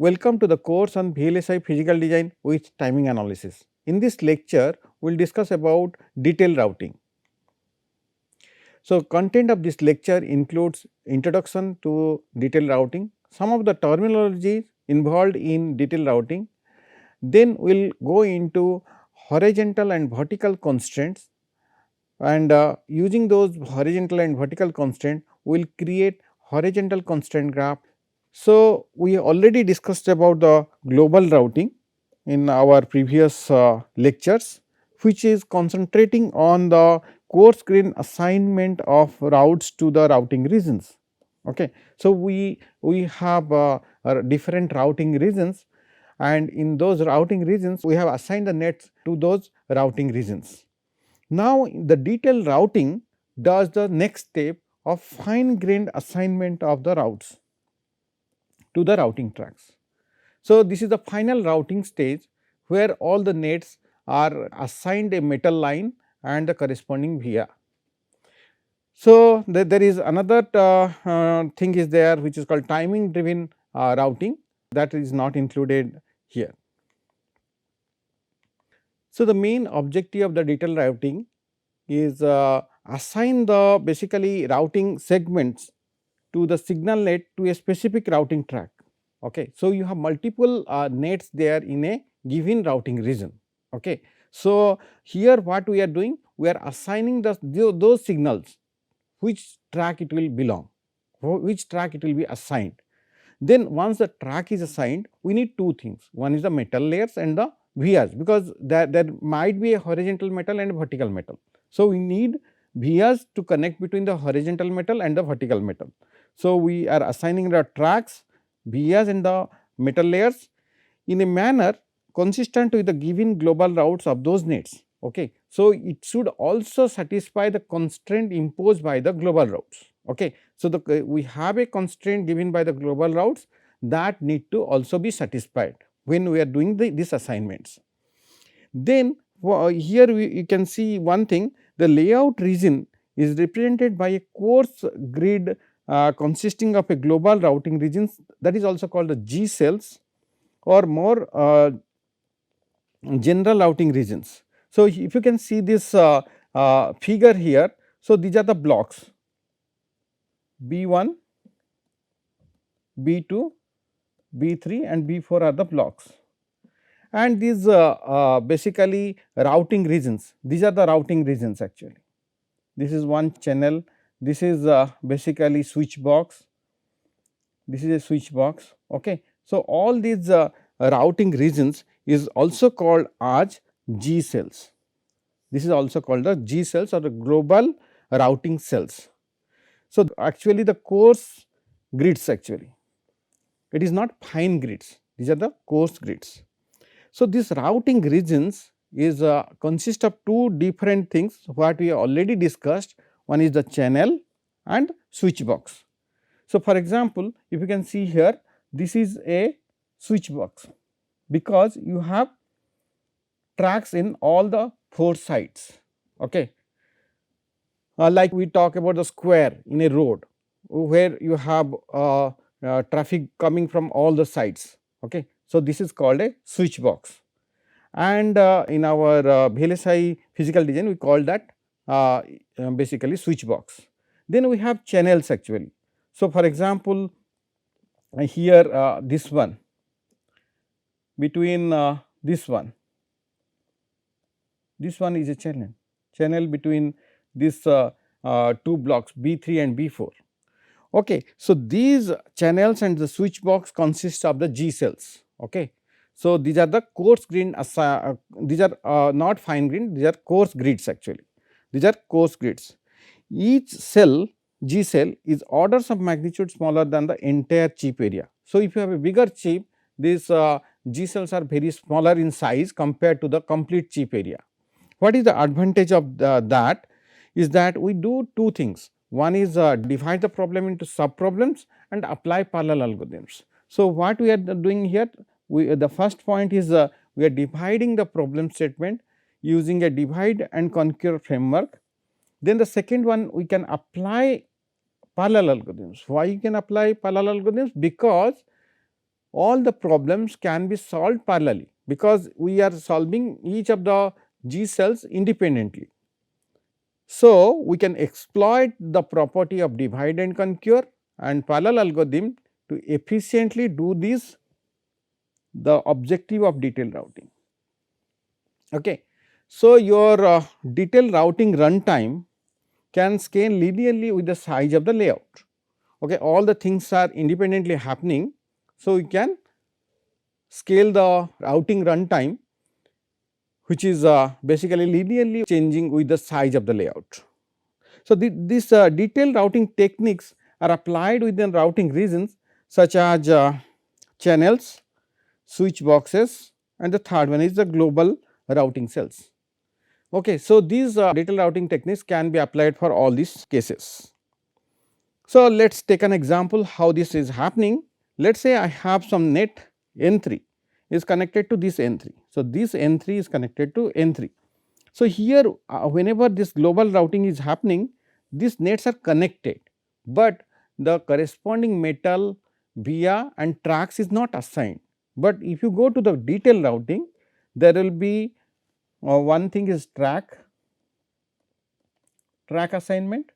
Welcome to the course on VLSI physical design with timing analysis. In this lecture, we will discuss about detailed routing. So, content of this lecture includes introduction to detailed routing, some of the terminology involved in detailed routing, then we will go into horizontal and vertical constraints, and using those horizontal and vertical constraints, we will create horizontal constraint graph. So, we already discussed about the global routing in our previous lectures, which is concentrating on the coarse grain assignment of routes to the routing regions. Okay. So, we have different routing regions, and in those routing regions we have assigned the nets to those routing regions. Now, the detailed routing does the next step of fine grained assignment of the routes to the routing tracks. So, this is the final routing stage where all the nets are assigned a metal line and the corresponding via. So, there is another thing is there, which is called timing driven routing, that is not included here. So, the main objective of the detailed routing is assign the basically routing segments to the signal net to a specific routing track. Okay. So, you have multiple nets there in a given routing region. Okay. So, here what we are doing, we are assigning those signals which track it will belong, which track it will be assigned. Then once the track is assigned, we need two things, one is the metal layers and the vias, because there might be a horizontal metal and vertical metal. So, we need vias to connect between the horizontal metal and the vertical metal. So, we are assigning the tracks, vias and the metal layers in a manner consistent with the given global routes of those nets. Okay. So, it should also satisfy the constraint imposed by the global routes. Okay. So, we have a constraint given by the global routes that need to also be satisfied when we are doing these assignments. Then here you can see one thing, the layout region is represented by a coarse grid consisting of a global routing regions, that is also called the gcells or more general routing regions. So, if you can see this figure here, so these are the blocks B1, B2, B3 and B4 are the blocks, and these basically routing regions, these are the routing regions actually. This is one channel, this is basically switch box, this is a switch box. Okay. So, all these routing regions is also called as G cells. This is also called the G cells or the global routing cells. So, actually the coarse grids actually, it is not fine grids, these are the coarse grids. So, this routing regions is consist of two different things what we already discussed, one is the channel and switch box. So, for example, if you can see here, this is a switch box because you have tracks in all the four sides. Okay. Like we talk about the square in a road where you have traffic coming from all the sides. Okay. So, this is called a switch box, and in our VLSI physical design we call that basically switch box. Then we have channels actually. So, for example, here this one between this one is a channel between these two blocks B3 and B4. Okay. So, these channels and the switch box consist of the G cells. Okay. So, these are the coarse grain, these are not fine grain, these are coarse grids actually, these are coarse grids. Each cell G cell is orders of magnitude smaller than the entire chip area. So, if you have a bigger chip, these G cells are very smaller in size compared to the complete chip area. What is the advantage of that is that we do two things. One is divide the problem into sub problems and apply parallel algorithms. So, what we are doing here, the first point is we are dividing the problem statement using a divide and conquer framework. Then the second one, we can apply parallel algorithms. Why you can apply parallel algorithms? Because all the problems can be solved parallelly, because we are solving each of the G cells independently. So, we can exploit the property of divide and conquer and parallel algorithm to efficiently do this, the objective of detailed routing. Okay. So, your detailed routing runtime can scale linearly with the size of the layout. Okay. All the things are independently happening. So, we can scale the routing runtime, which is basically linearly changing with the size of the layout. So, these detailed routing techniques are applied within routing regions such as channels, switch boxes, and the third one is the global routing cells. Okay, so, these detailed routing techniques can be applied for all these cases. So, let us take an example how this is happening. Let us say I have some net N3 is connected to this N3. So, this N3 is connected to N3. So, here whenever this global routing is happening, these nets are connected, but the corresponding metal via and tracks is not assigned. But if you go to the detailed routing, there will be one thing is track assignment.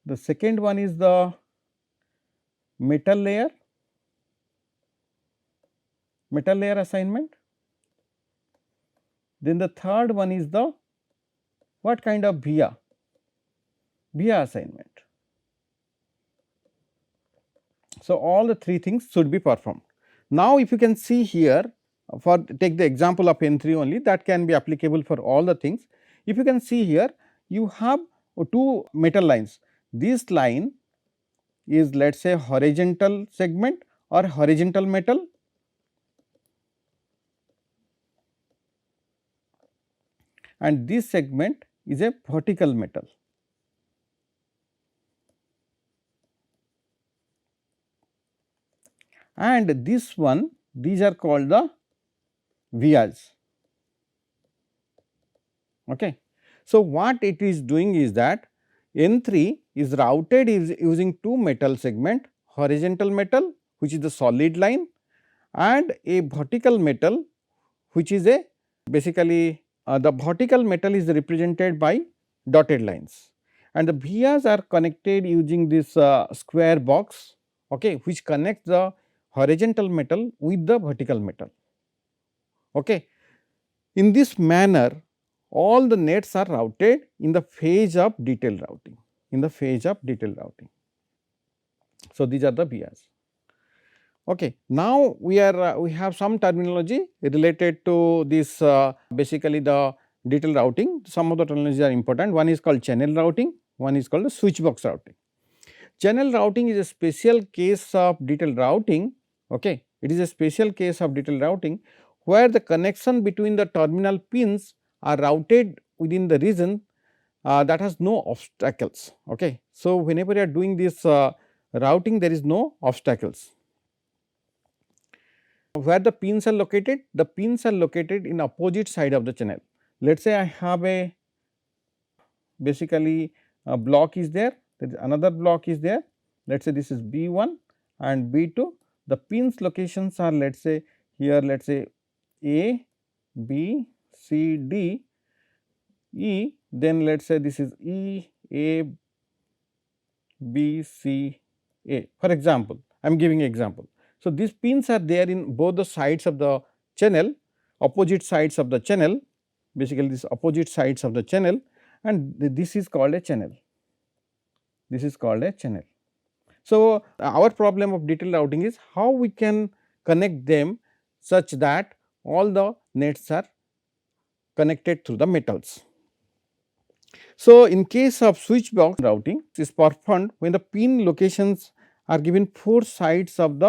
The second one is the metal layer assignment. Then the third one is the what kind of via assignment. So, all the three things should be performed. Now, if you can see here, for take the example of N3 only, that can be applicable for all the things. If you can see here, you have two metal lines. This line is let us say horizontal segment or horizontal metal, and this segment is a vertical metal. And this one, these are called the vias. Okay. So, what it is doing is that N3 is routed using two metal segment, horizontal metal which is the solid line and a vertical metal which is a basically the vertical metal is represented by dotted lines, and the vias are connected using this square box, okay, which connects the horizontal metal with the vertical metal. Okay. In this manner, all the nets are routed in the phase of detailed routing, So, these are the vias. Okay. Now, we have some terminology related to this basically the detailed routing. Some of the terminology are important. One is called channel routing, one is called the switchbox routing. Channel routing is a special case of detailed routing. Okay. It is a special case of detailed routing where the connection between the terminal pins are routed within the region that has no obstacles. Okay. So, whenever you are doing this routing, there is no obstacles. Where the pins are located? The pins are located in opposite side of the channel. Let us say I have a basically a block is there is another block is there. Let us say this is B1 and B2. The pins locations are let us say here let us say A, B, C, D, E, then let us say this is E, A, B, C, A, for example. I am giving example. So, these pins are there in both the sides of the channel, opposite sides of the channel, basically these opposite sides of the channel, and this is called a channel. So, our problem of detailed routing is how we can connect them such that all the nets are connected through the metals. So, in case of switchbox routing, it is performed when the pin locations are given four sides of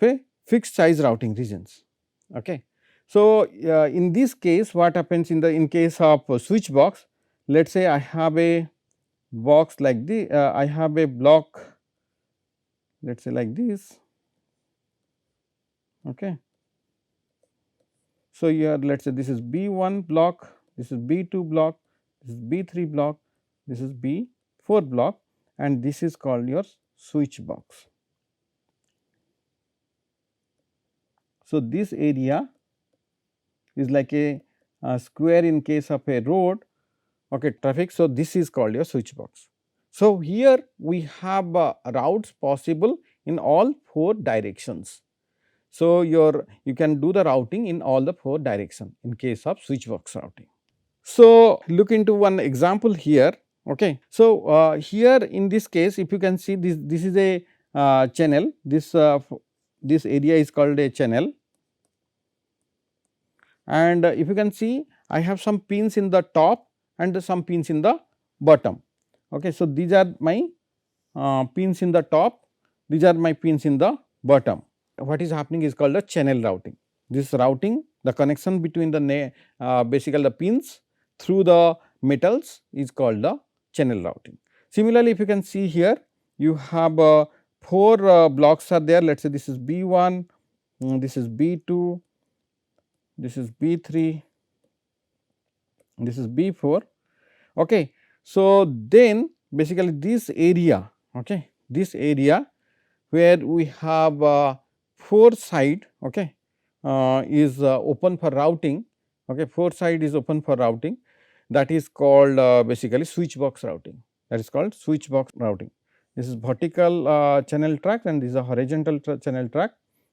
a fixed size routing regions. Okay. So, in this case what happens in case of switch box, let us say I have a box like this, I have a block let us say like this. Okay. So, here let us say this is B1 block, this is B2 block, this is B3 block, this is B4 block, and this is called your switch box. So, this area is like a square in case of a road, okay, traffic. So, this is called your switch box. So, here we have routes possible in all 4 directions. So, you can do the routing in all the 4 direction in case of switch box routing. So, look into one example here. Okay. So, here in this case, if you can see, this is a channel, this area is called a channel, and if you can see, I have some pins in the top and some pins in the bottom. Okay. So, these are my pins in the top, these are my pins in the bottom. What is happening is called a channel routing. This routing, the connection between the basically the pins through the metals is called the channel routing. Similarly, if you can see here, you have 4 blocks are there. Let us say this is B1, this is B2, this is B3, this is B4. Okay. So, then basically this area, okay, this area where we have 4 side, okay, is open for routing, okay, 4 side is open for routing, that is called basically switch box routing, that is called switch box routing. This is vertical channel track and this is a horizontal channel track.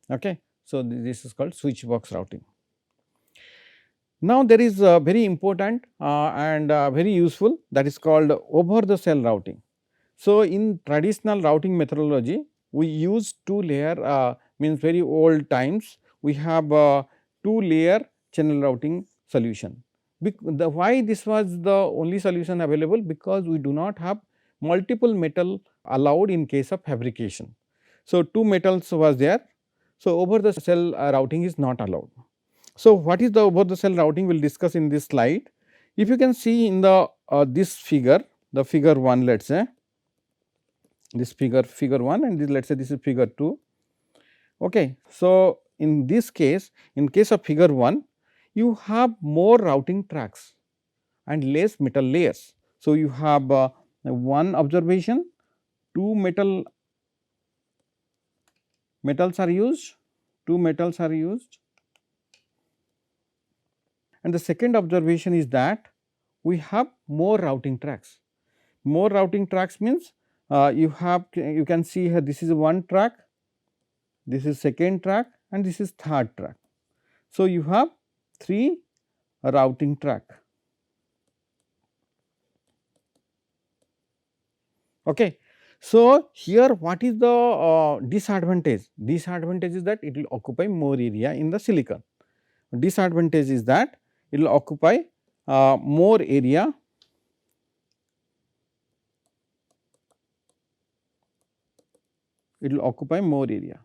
Okay. So, this is called switch box routing. Now, there is very important and very useful, that is called over the cell routing. So, in traditional routing methodology, we use 2 layer means very old times, we have 2 layer channel routing solution. Why this was the only solution available? Because we do not have multiple metal allowed in case of fabrication. So, 2 metals was there. So, over the cell routing is not allowed. So, what is the over the cell routing we will discuss in this slide. If you can see in the this figure, the figure 1, let us say this figure 1 and this, let us say this is figure 2. Okay. So, in this case, in case of figure 1, you have more routing tracks and less metal layers. So, you have one observation, 2 metals are used, 2 metals are used. And the second observation is that we have more routing tracks. More routing tracks means you can see here, this is one track, this is second track and this is third track. So, you have 3 routing track. Okay. So, here what is the disadvantage? Disadvantage is that it will occupy more area in the silicon. Disadvantage is that it will occupy more area . It will occupy more area.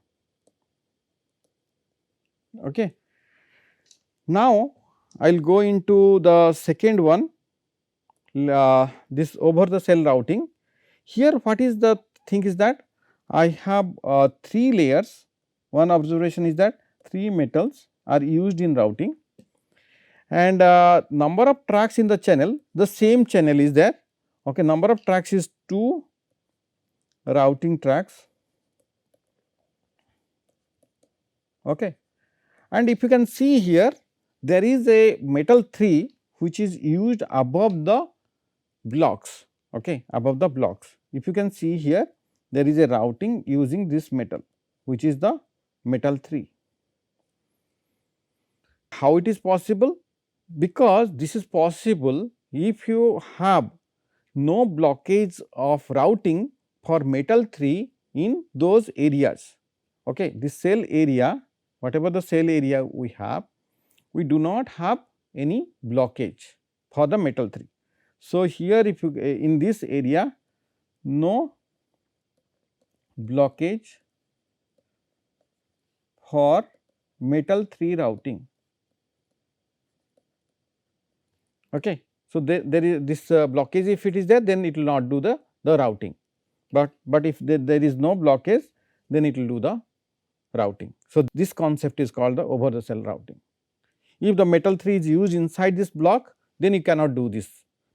Okay. Now, I will go into the second one, this over the cell routing. Here what is the thing is that I have 3 layers. One observation is that 3 metals are used in routing, and number of tracks in the channel, the same channel is there. Okay, number of tracks is 2 routing tracks. Okay. And if you can see here, there is a metal 3 which is used above the blocks, okay, above the blocks. If you can see here, there is a routing using this metal, which is the metal 3. How it is possible? Because this is possible if you have no blockage of routing for metal 3 in those areas. Okay. This cell area, whatever the cell area we have, we do not have any blockage for the metal 3. So, here if you in this area, no blockage for metal 3 routing. Okay. So, there is this blockage, if it is there, then it will not do the routing, but if there is no blockage, then it will do the routing. So, this concept is called the over the cell routing. If the metal 3 is used inside this block, then you cannot do this,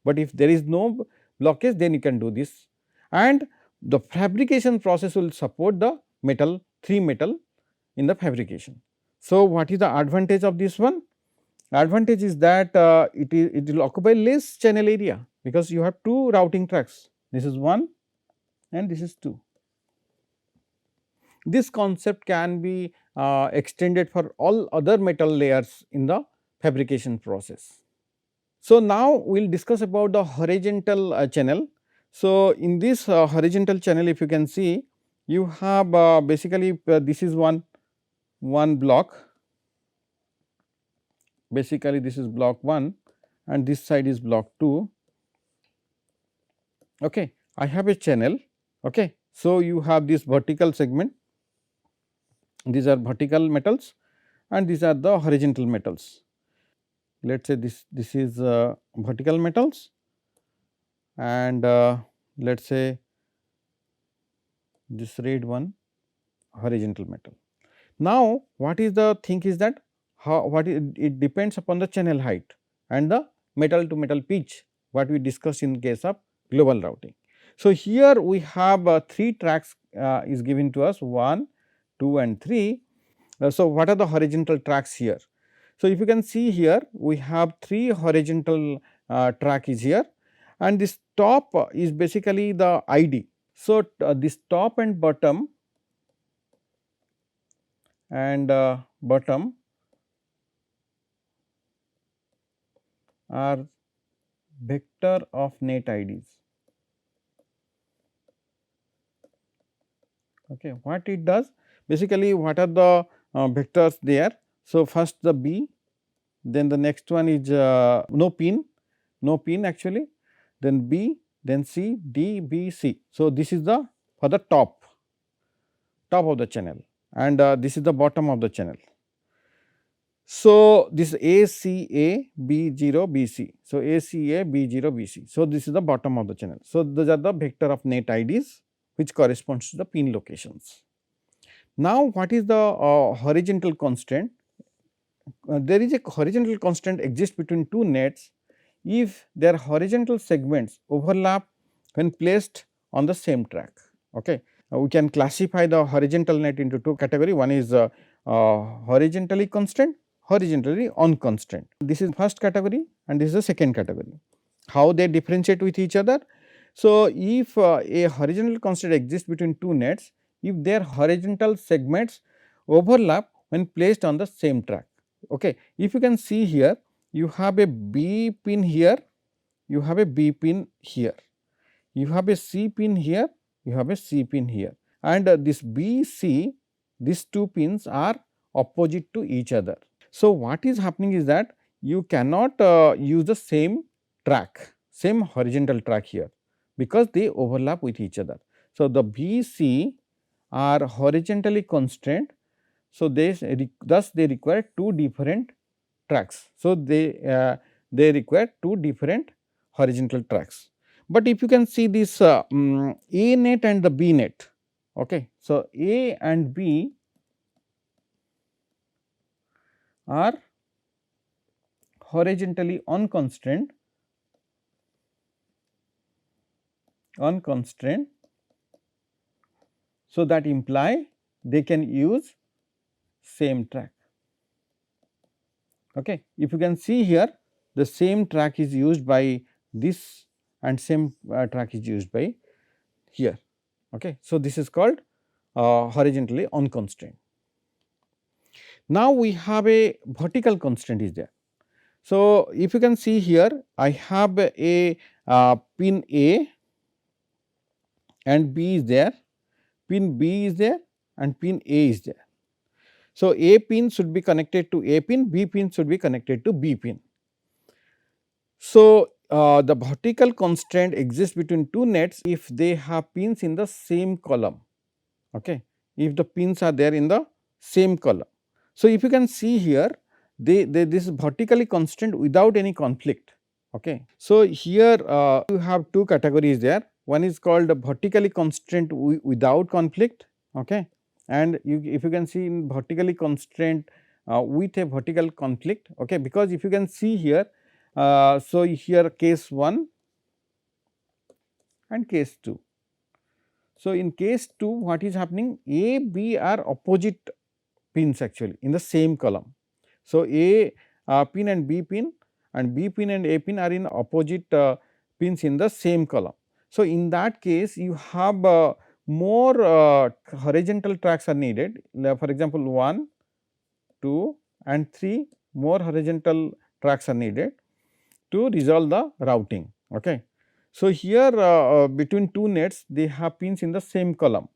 but if there is no blockage, then you can do this. And the fabrication process will support the metal, 3 metal in the fabrication. So, what is the advantage of this one? Advantage is that it will occupy less channel area, because you have 2 routing tracks, this is 1 and this is 2. This concept can be extended for all other metal layers in the fabrication process. So, now we will discuss about the horizontal channel. So, in this horizontal channel, if you can see, you have basically this is one block, basically this is block 1 and this side is block 2. Okay. I have a channel. Okay. So, you have this vertical segment, these are vertical metals and these are the horizontal metals. Let us say this is vertical metals and let us say this red one horizontal metal. Now, what is the thing is that it depends upon the channel height and the metal to metal pitch, what we discussed in case of global routing. So, here we have 3 tracks is given to us 1, 2 and 3. So, what are the horizontal tracks here? So, if you can see here we have 3 horizontal track is here and this top is basically the ID. So, this top and bottom are vector of net IDs. Okay. What it does? Basically, what are the vectors there? So, first the B, then the next one is no pin actually, then B, then C, D, B, C. So, this is the for the top of the channel and this is the bottom of the channel. So, this ACA B0 BC. So, ACA B0 BC. So, this is the bottom of the channel. So, those are the vector of net IDs which corresponds to the pin locations. Now, what is the horizontal constraint? There is a horizontal constraint exists between 2 nets if their horizontal segments overlap when placed on the same track. Okay. We can classify the horizontal net into 2 categories. One is horizontally constrained, horizontally unconstrained. This is first category and this is the second category. How they differentiate with each other? So, if a horizontal constraint exists between 2 nets, if their horizontal segments overlap when placed on the same track. Okay. If you can see here, you have a B pin here, you have a B pin here, you have a C pin here, you have a C pin here and this B, C, these 2 pins are opposite to each other. So, what is happening is that you cannot use the same track, same horizontal track here, because they overlap with each other. So, the B, C are horizontally constrained. So, thus they require 2 different tracks. So, they require 2 different horizontal tracks. But if you can see this A net and the B net. Okay. So, A and B are horizontally unconstrained, so that imply they can use same track. Okay. If you can see here, the same track is used by this and same track is used by here. Okay. So, this is called horizontally unconstrained. Now, we have a vertical constraint is there. So, if you can see here, I have a pin A and B is there, pin B is there and pin A is there. So, A pin should be connected to A pin, B pin should be connected to B pin. So, the vertical constraint exists between 2 nets if they have pins in the same column. Okay. If the pins are there in the same column. So, if you can see here, this is vertically constrained without any conflict. Okay. So, here you have 2 categories there. One is called vertically constrained without conflict. Okay. And if you can see in vertically constrained with a vertical conflict. Okay. Because if you can see here, so here case 1 and case 2. So, in case 2 what is happening, A, B are opposite pins actually in the same column. So, A pin and B pin and B pin and A pin are in opposite pins in the same column. So, in that case you have more horizontal tracks are needed, for example 1, 2 and 3 more horizontal tracks are needed to resolve the routing. Okay. So, here between 2 nets they have pins in the same column,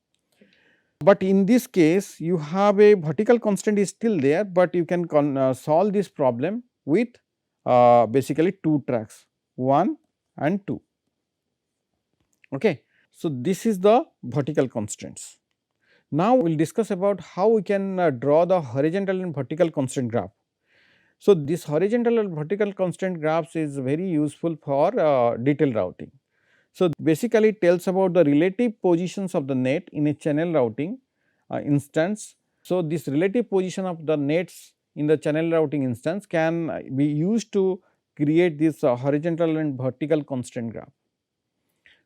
but in this case you have a vertical constraint is still there, but you can solve this problem with basically 2 tracks 1 and 2. Okay. So, this is the vertical constraints. Now, we will discuss about how we can draw the horizontal and vertical constraint graph. So, this horizontal and vertical constraint graphs is very useful for detailed routing. So, basically it tells about the relative positions of the net in a channel routing instance. So, this relative position of the nets in the channel routing instance can be used to create this horizontal and vertical constraint graph.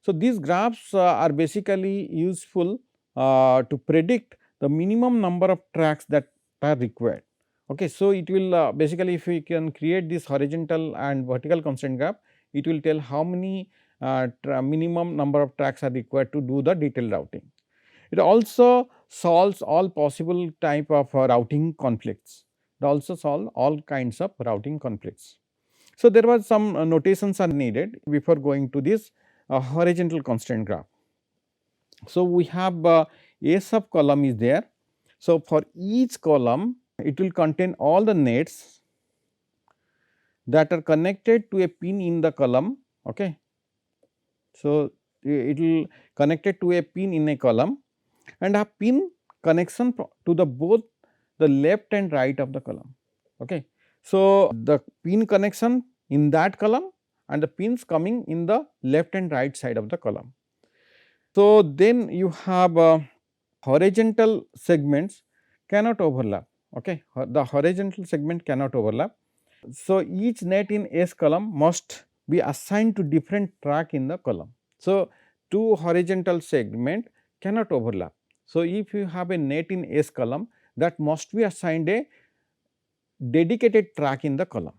So, these graphs are basically useful to predict the minimum number of tracks that are required. Okay. So, it will basically if we can create this horizontal and vertical constraint graph, it will tell how many minimum number of tracks are required to do the detailed routing. It also solves all possible type of routing conflicts. It also solve all kinds of routing conflicts. So, there was some notations are needed before going to this horizontal constraint graph. So, we have A sub column is there. So, for each column it will contain all the nets that are connected to a pin in the column. Okay. So, it will connected to a pin in a column and a pin connection to the both the left and right of the column. Okay. So, the pin connection in that column and the pins coming in the left and right side of the column. So, then you have horizontal segments cannot overlap. Okay. The horizontal segment cannot overlap. So, each net in S column must be assigned to different track in the column. So, two horizontal segment cannot overlap. So, if you have a net in S column, that must be assigned a dedicated track in the column.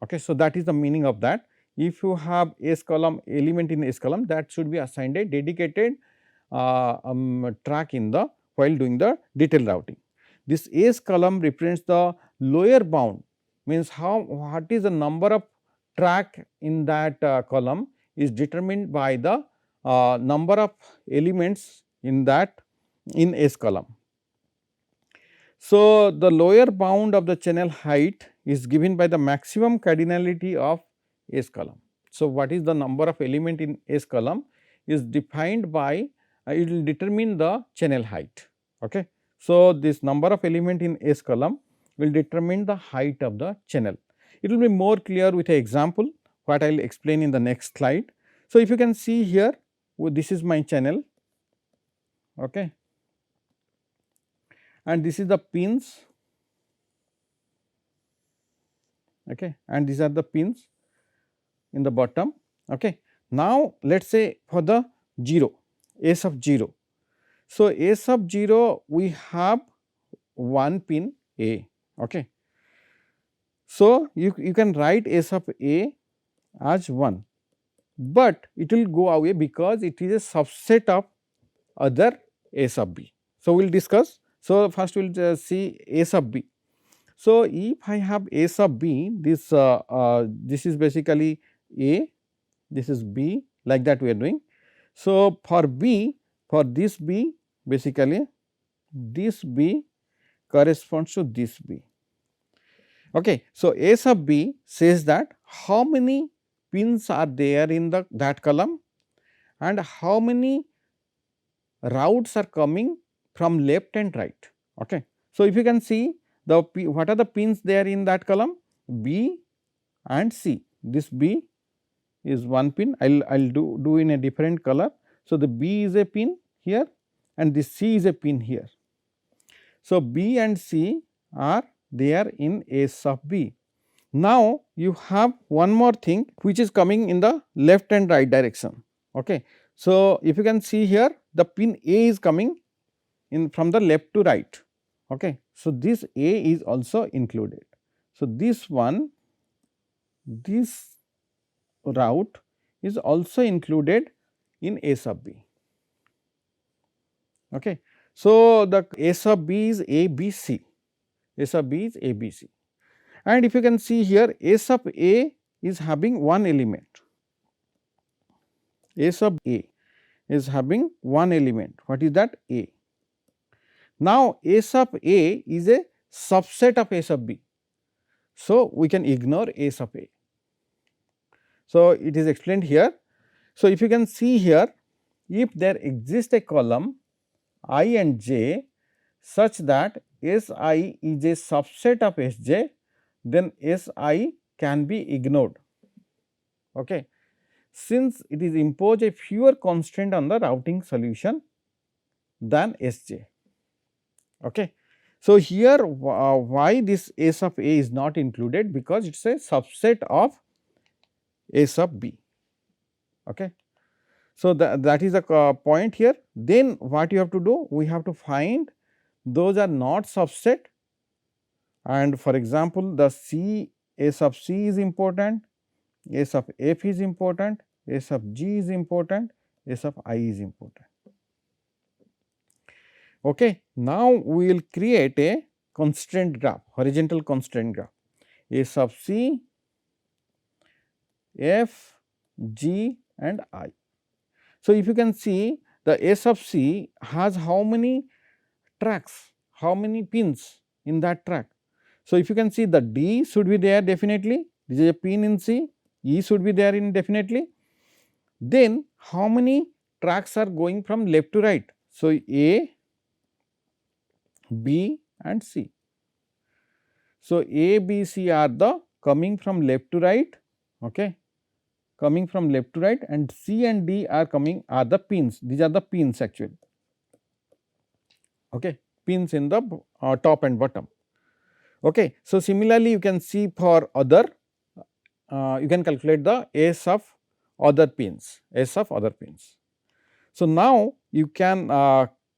Okay. So, that is the meaning of that. If you have S column element in S column, that should be assigned a dedicated track in the while doing the detailed routing. This S column represents the lower bound, means what is the number of track in that column is determined by the number of elements in that in S column. So, the lower bound of the channel height is given by the maximum cardinality of S column. So, what is the number of element in S column is defined by it will determine the channel height. Okay. So, this number of element in S column will determine the height of the channel. It will be more clear with an example what I will explain in the next slide. So, if you can see here, this is my channel. Okay. And this is the pins, okay, and these are the pins in the bottom. Okay. Now, let us say for the 0, A sub 0. So, A sub 0 we have one pin A. Okay. So, you can write A sub A as 1, but it will go away because it is a subset of other A sub B. So, we will discuss. So, first we will see A sub B. So, if I have A sub B, this is basically A, this is B, like that we are doing. So, for B, for this B, basically this B corresponds to this B. Okay. So, A sub B says that how many pins are there in that column and how many routes are coming from left and right. Okay. So, if you can see the what are the pins there in that column, B and C. This B is one pin, I'll do in a different color. So, the B is a pin here and this C is a pin here. So, B and C are there in A sub B. Now, you have one more thing which is coming in the left and right direction. Okay. So, if you can see here, the pin A is coming in from the left to right. Okay. So, this A is also included. So, this route is also included in A sub B. Okay. So, the A sub B is A B C, A sub B is A B C, and if you can see here, A sub A is having one element, A sub A is having one element. What is that? A. Now, A sub A is a subset of A sub B. So, we can ignore A sub A. So, it is explained here. So, if you can see here, if there exists a column I and j such that S I is a subset of S j, then S I can be ignored. Okay. Since it is impose a fewer constraint on the routing solution than S j. Okay. So, here why this A sub A is not included, because it is a subset of A sub B. Okay. So, that is the point here. Then what you have to do? We have to find those are not subset, and for example, the C A sub C is important, A sub F is important, A sub G is important, A sub I is important. Okay. Now, we will create a constraint graph, horizontal constraint graph, A sub C, F, G and I. So, if you can see, the A sub C has how many tracks, how many pins in that track. So, if you can see, the D should be there definitely, this is a pin in C, E should be there in definitely. Then how many tracks are going from left to right? So, A, B and C. So, A, B, C are the coming from left to right, okay, coming from left to right, and C and D are coming are the pins, these are the pins actually, okay, pins in the top and bottom. Okay. So, similarly, you can see for other, you can calculate the S of other pins, S of other pins. So, now you can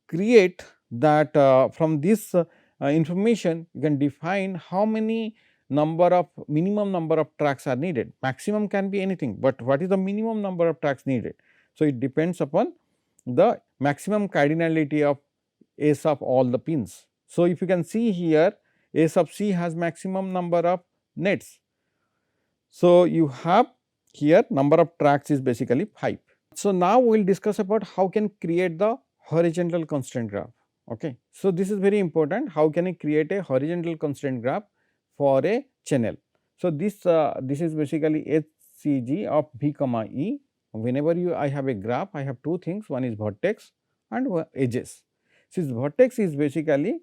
create that from this information, you can define how many minimum number of tracks are needed. Maximum can be anything, but what is the minimum number of tracks needed? So, it depends upon the maximum cardinality of S of all the pins. So, if you can see here, A sub C has maximum number of nets. So, you have here number of tracks is basically 5. So, now we will discuss about how can create the horizontal constraint graph. Okay. So, this is very important, how can I create a horizontal constraint graph for a channel. So, this is basically HCG of V comma E. Whenever I have a graph, I have two things, one is vertex and edges. Since vertex is basically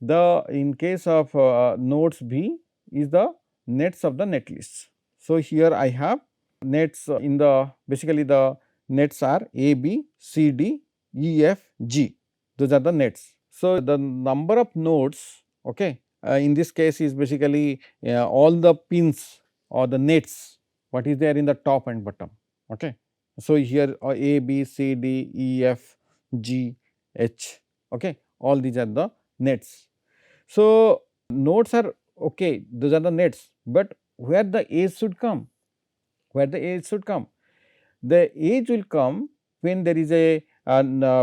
the, in case of nodes V is the nets of the net lists. So, here I have nets in the, basically the nets are A, B, C, D, E, F, G, those are the nets. So, the number of nodes, okay, in this case is basically all the pins or the nets what is there in the top and bottom. Okay. So, here A, B, C, D, E, F, G, H, okay, all these are the nets. So, nodes are okay, those are the nets, but where the edge should come? Where the edge should come? The edge will come when there is a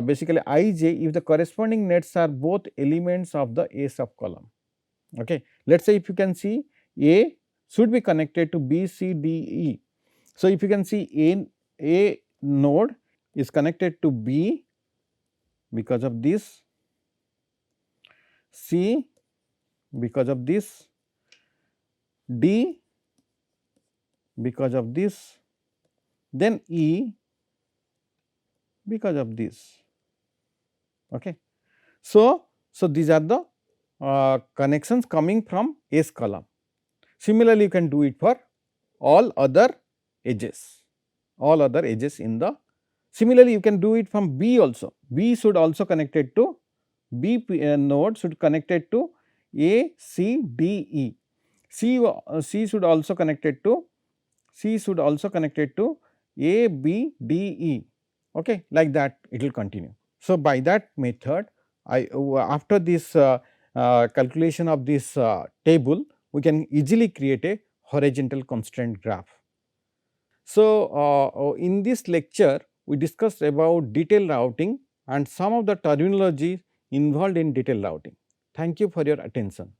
basically I j if the corresponding nets are both elements of the A sub column. Okay. Let us say if you can see, A should be connected to B, C, D, E. So, if you can see, A node is connected to B because of this, C because of this, D because of this, then E because of this. Okay. So, these are the connections coming from S column. Similarly, you can do it for all other edges, in the, similarly you can do it from B also. B should also connected to B node should connected to A, C, D, E. C should also connected to A, B, D, E. okay, like that it will continue. So, by that method after this calculation of this table, we can easily create a horizontal constraint graph. So, in this lecture we discussed about detailed routing and some of the terminology involved in detailed routing. Thank you for your attention.